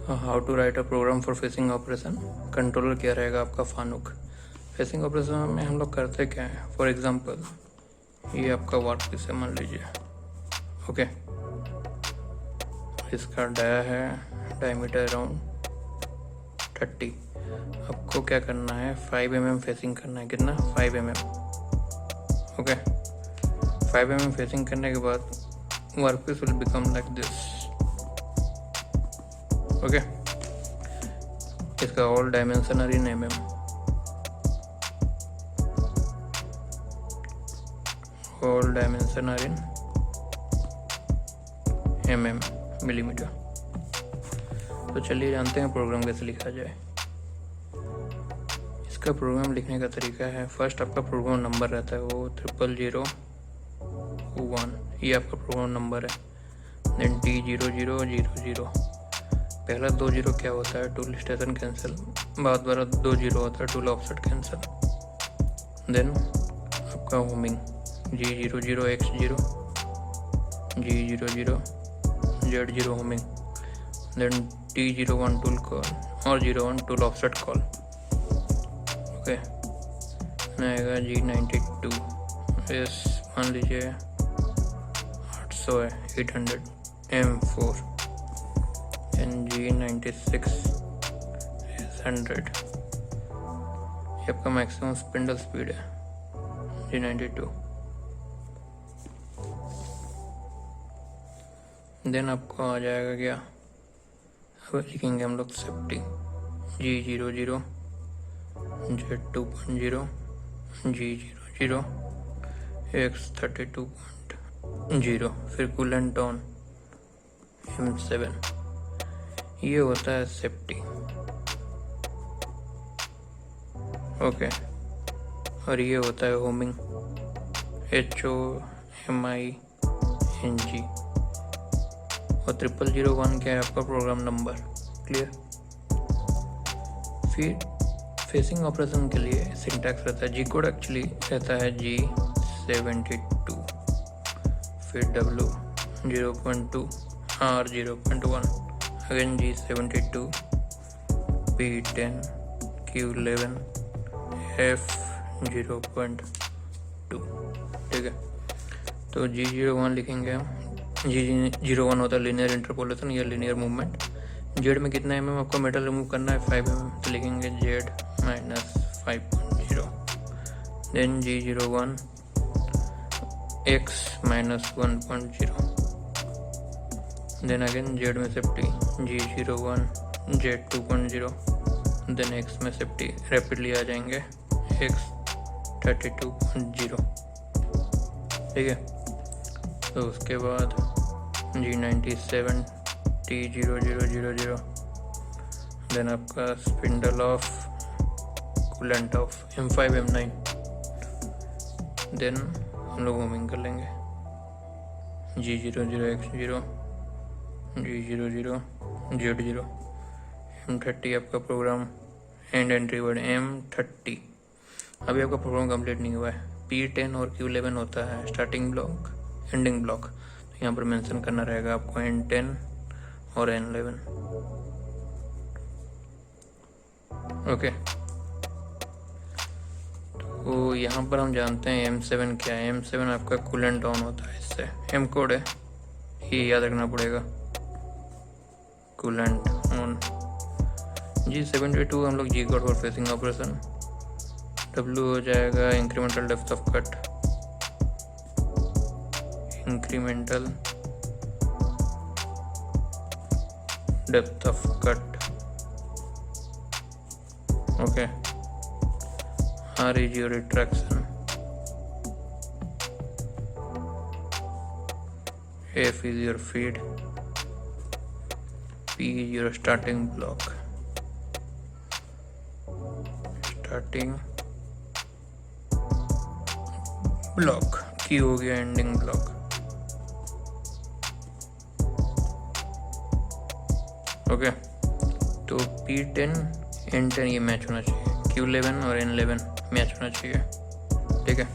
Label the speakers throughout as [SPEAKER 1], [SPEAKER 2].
[SPEAKER 1] How to write a program for facing operation. Controller क्या रहेगा आपका फानुक। फेसिंग ऑपरेशन में हम लोग करते क्या है, फॉर एग्जांपल ये आपका वर्क पीस है मान लीजिए, ओके। इसका डाया है डायमीटर अराउंड 30। आपको क्या करना है, 5 mm फेसिंग करना है। कितना? 5 mm, ओके। 5 mm फेसिंग करने के बाद work piece will become like this, okay. इसका all dimension are in mm, all dimension are in mm, millimetre. तो चलिए जानते हैं प्रोग्राम कैसे लिखा जाए। इसका प्रोग्राम लिखने का तरीका है, फर्स्ट आपका प्रोग्राम नंबर रहता है वो 0001, ये आपका प्रोग्राम नंबर है। देन T0000, पहला 2 जीरो क्या होता है, टूल स्टेशन कैंसिल, बाद वाला 2 जीरो होता है टूल ऑफसेट कैंसिल। देन आपका homing G00X0, G00 Z0 homing. Then T01 tool call और 01 टूल ऑफसेट कॉल, ओके। आएगा G92, एस मान लीजिए 800 है, 800 M4। G96 is 100, ये आपका मैक्सिमम स्पिंडल स्पीड है। G92, देन आपको आ जाएगा क्या, अब लिखेंगे हम लोग safety G00 Z2.0 G00 X32.0, फिर कूलेंट ऑन M7, ये होता है सेफ्टी, ओके। और ये होता है होमिंग HOMING। और 0001 क्या है आपका प्रोग्राम नंबर, क्लियर। फिर फेसिंग ऑपरेशन के लिए सिंटैक्स रहता है, जी कोड एक्चुअली रहता है G72, फिर W0.2 R0.1, again G72 P10 Q11 F0.2, ठीक है। तो G01 लिखेंगे हम, G01 होता है लीनियर इंटरपोलेशन या लीनियर मूवमेंट। जेड में कितना mm आपको मेटल रिमूव करना है, 5 mm, तो लिखेंगे Z-5.0। Then G01 X-1.0, then again Z में safety G01 Z2.0, then X में सेफ्टी रैपिडली आ जाएंगे X32.0, ठीक है। तो उसके बाद G97 T0000, देन आपका spindle off coolant off M5 M9। Then हम लोग होमिंग कर लेंगे G00X0 G00 Z0 M30, आपका programme and entry word M30। अभी आपका प्रोग्राम कंप्लीट नहीं हुआ है। P10 और Q11 होता है स्टार्टिंग ब्लॉक एंडिंग ब्लॉक, तो यहाँ पर मेंशन करना रहेगा आपको N10 और N11, ओके। तो यहाँ पर हम जानते हैं M7 क्या है। M7 आपका कूलेंट ऑन होता है, इससे M कोड है, ये याद रखना पड़ेगा, कूलेंट ऑन। G72 हम लोग G code for facing operation. W हो जाएगा incremental depth of cut, incremental depth of cut, okay. R is your retraction, F is your feed, P is your starting block, starting block, Q हो गया ending block, okay. तो P10 N10 ये match होना चाहिए, Q11 और N11 match होना चाहिए, ठीक है।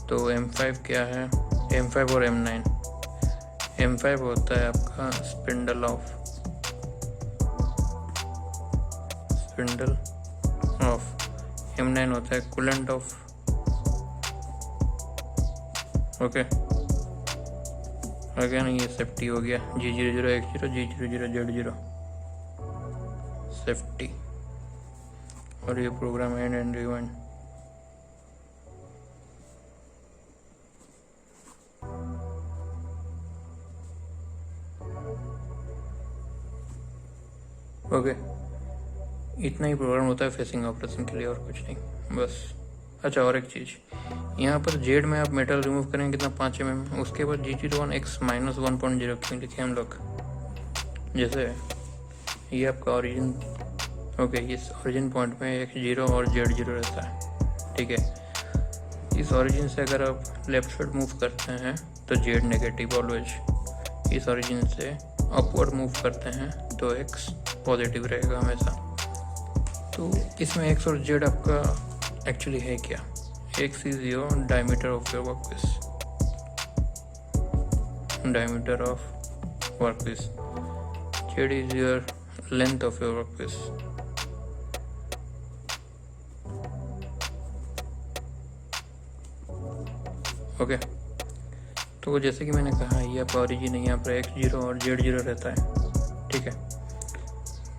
[SPEAKER 1] तो M5 क्या है, M5 और M9। M5 होता है आपका spindle of spindle of M9 होता है कूलेंट ऑफ, ओके। अगेन ये सेफ्टी हो गया, G00X0 G00Z0 सेफ्टी, और ये प्रोग्राम एंड रिवाइंड। ओके, इतना ही प्रोग्राम होता है फेसिंग ऑपरेशन के लिए, और कुछ नहीं बस। अच्छा, और एक चीज़, यहाँ पर जेड में आप मेटल रिमूव करेंगे कितना 5 mm, उसके बाद G01X-1.0 क्यों लिखे हम लोग, जैसे ये आपका ओरिजिन, ओके, इस ओरिजिन पॉइंट में X0 और Z0 रहता है, ठीक है। इस ओरिजिन से अगर आप लेफ्ट साइड मूव करते हैं तो Z नेगेटिव ऑलवेज, इस ओरिजिन से अपवर्ड मूव करते हैं तो X पॉजिटिव रहेगा हमेशा। तो इसमें X और Z आपका एक्चुअली है क्या? X is your diameter of your workpiece, diameter of workpiece, Z is your length of your workpiece. Okay, तो जैसे कि मैंने कहा ये आपका ओरिजिन है, यहाँ पर X0 और Z0 रहता है, ठीक है।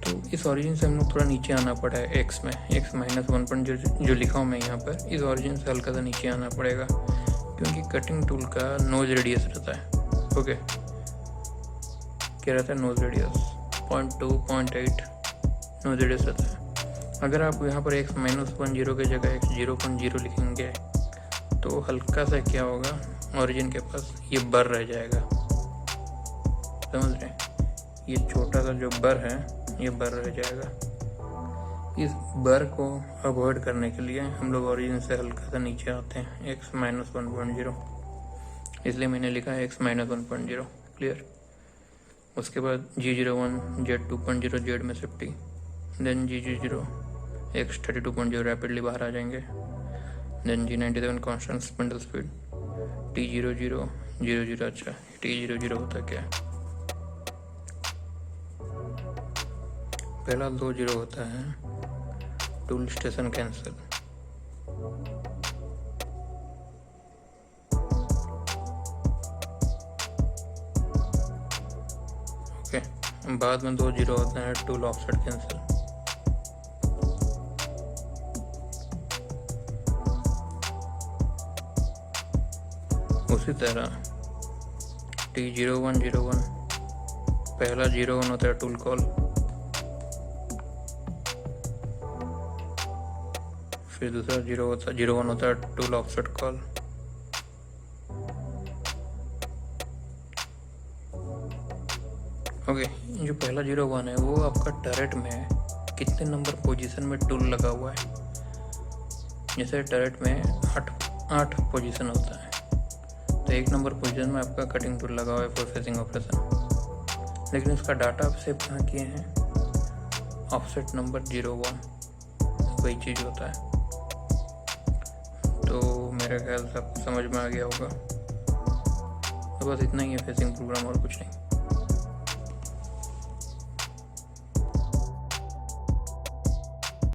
[SPEAKER 1] तो इस ओरिजिन से हम लोग थोड़ा नीचे आना पड़ा है X में, X-1.0 जो लिखा हूँ मैं यहाँ पर, इस ओरिजिन से हल्का सा नीचे आना पड़ेगा क्योंकि कटिंग टूल का नोज रेडियस रहता है, ओके। क्या रहता है? नोज रेडियस 0.2 0.8 नोज रेडियस रहता है। अगर आप यहाँ पर X-10 की जगह X0.0 लिखेंगे तो हल्का सा क्या होगा, ओरिजिन के पास ये बर रह जाएगा, समझ रहे हैं? ये छोटा सा जो बर है ये बर रह जाएगा। इस बर को अवॉइड करने के लिए हम लोग ओरिजिन से हल्का सा नीचे आते हैं X-1.0, इसलिए मैंने लिखा है X-1.0, क्लियर। उसके बाद G01 Z2.0 Z में safety, then G00 X32.0 rapidly बाहर आ जाएंगे, then G97 constant spindle speed, T00 00। अच्छा, T00 होता क्या है? पहला 2 0 होता है टूल स्टेशन कैंसिल, ओके। बाद में 2 0 होता है टूल ऑफसेट कैंसिल, उसी तरह T01 01 पहला 01 होता है टूल कॉल, फिर दूसरा 01 होता है टूल ऑफसेट कॉल, ओके। जो पहला 01 है वो आपका टरेट में कितने नंबर पोजीशन में टूल लगा हुआ है। जैसे टरेट में 8 पोजीशन होता है, तो 1 नंबर पोजीशन में आपका कटिंग टूल लगा हुआ है फॉर फेसिंग ऑपरेशन, लेकिन उसका डाटा आप सेव कहाँ किए हैं? ऑफसेट नंबर 01, वही चीज़ होता है। तो मेरे ख्याल से आपको समझ में आ गया होगा। तो बस इतना ही है फेसिंग प्रोग्राम, और कुछ नहीं।